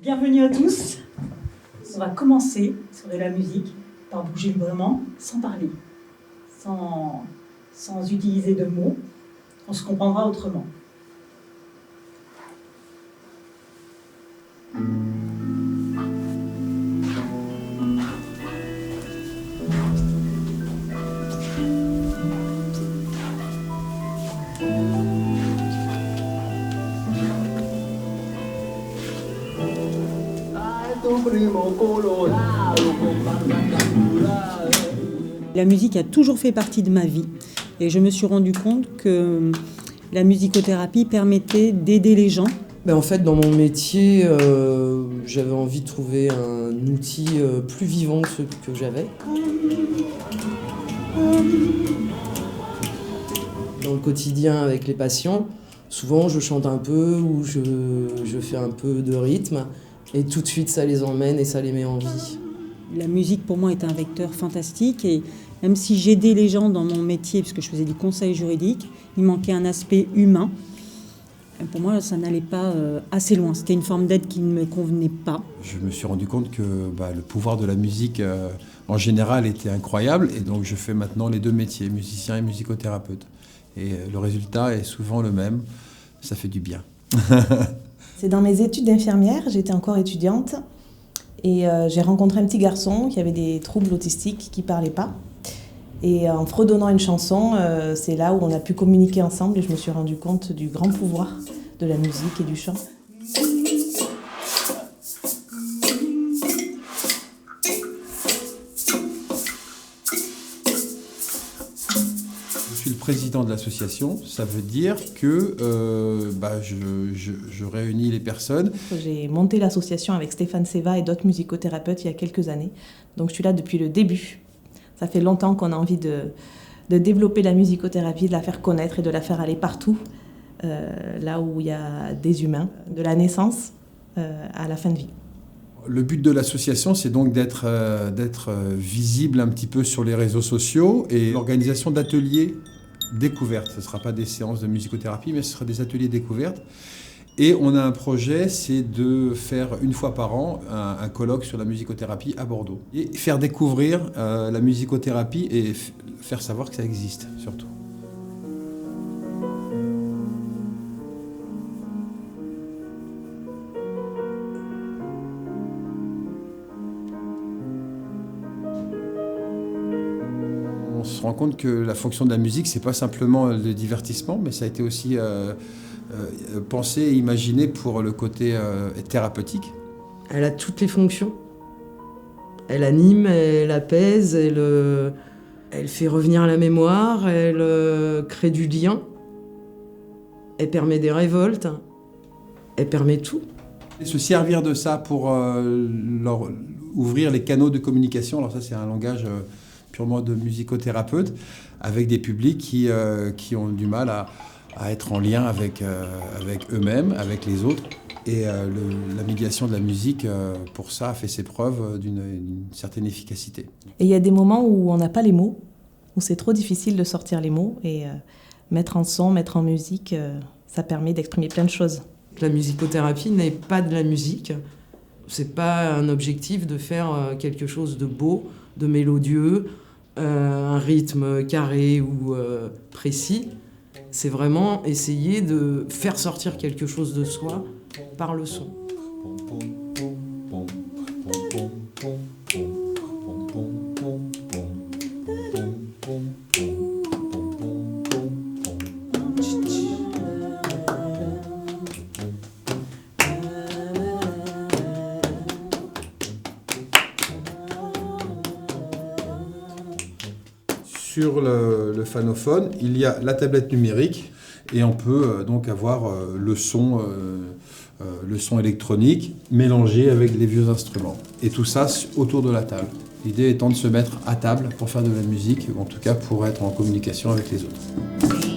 Bienvenue à tous. On va commencer sur de la musique par bouger librement, sans parler, sans utiliser de mots. On se comprendra autrement. La musique a toujours fait partie de ma vie et je me suis rendu compte que la musicothérapie permettait d'aider les gens. En fait, dans mon métier, j'avais envie de trouver un outil plus vivant que celui que j'avais. Dans le quotidien avec les patients, souvent je chante un peu ou je fais un peu de rythme et tout de suite ça les emmène et ça les met en vie. La musique pour moi est un vecteur fantastique et même si j'aidais les gens dans mon métier, puisque je faisais du conseil juridique, il manquait un aspect humain. Et pour moi, ça n'allait pas assez loin. C'était une forme d'aide qui ne me convenait pas. Je me suis rendu compte que le pouvoir de la musique en général était incroyable et donc je fais maintenant les deux métiers, musicien et musicothérapeute. Et le résultat est souvent le même, ça fait du bien. C'est dans mes études d'infirmière, j'étais encore étudiante et j'ai rencontré un petit garçon qui avait des troubles autistiques qui ne parlait pas. Et en fredonnant une chanson, c'est là où on a pu communiquer ensemble et je me suis rendu compte du grand pouvoir de la musique et du chant. Je suis le président de l'association, ça veut dire que je réunis les personnes. J'ai monté l'association avec Stéphane Seva et d'autres musicothérapeutes il y a quelques années, donc je suis là depuis le début. Ça fait longtemps qu'on a envie de développer la musicothérapie, de la faire connaître et de la faire aller partout, là où il y a des humains, de la naissance à la fin de vie. Le but de l'association, c'est donc d'être visible un petit peu sur les réseaux sociaux et l'organisation d'ateliers découvertes. Ce ne sera pas des séances de musicothérapie, mais ce sera des ateliers découvertes. Et on a un projet, c'est de faire une fois par an un colloque sur la musicothérapie à Bordeaux. Et faire découvrir la musicothérapie et faire savoir que ça existe, surtout. On se rend compte que la fonction de la musique, c'est pas simplement le divertissement, mais ça a été aussi pensé et imaginé pour le côté thérapeutique. Elle a toutes les fonctions. Elle anime, elle apaise, elle fait revenir la mémoire, elle crée du lien, elle permet des révoltes, elle permet tout. Et se servir de ça pour leur ouvrir les canaux de communication, alors ça c'est un langage purement de musicothérapeute, avec des publics qui ont du mal à être en lien avec eux-mêmes, avec les autres. Et la médiation de la musique, pour ça, a fait ses preuves d'une certaine efficacité. Et il y a des moments où on n'a pas les mots, où c'est trop difficile de sortir les mots, et mettre en son, mettre en musique, ça permet d'exprimer plein de choses. La musicothérapie n'est pas de la musique. C'est pas un objectif de faire quelque chose de beau, de mélodieux, un rythme carré ou précis. C'est vraiment essayer de faire sortir quelque chose de soi par le son. Sur le phanophone, il y a la tablette numérique et on peut donc avoir le son électronique mélangé avec les vieux instruments. Et tout ça autour de la table. L'idée étant de se mettre à table pour faire de la musique, ou en tout cas pour être en communication avec les autres.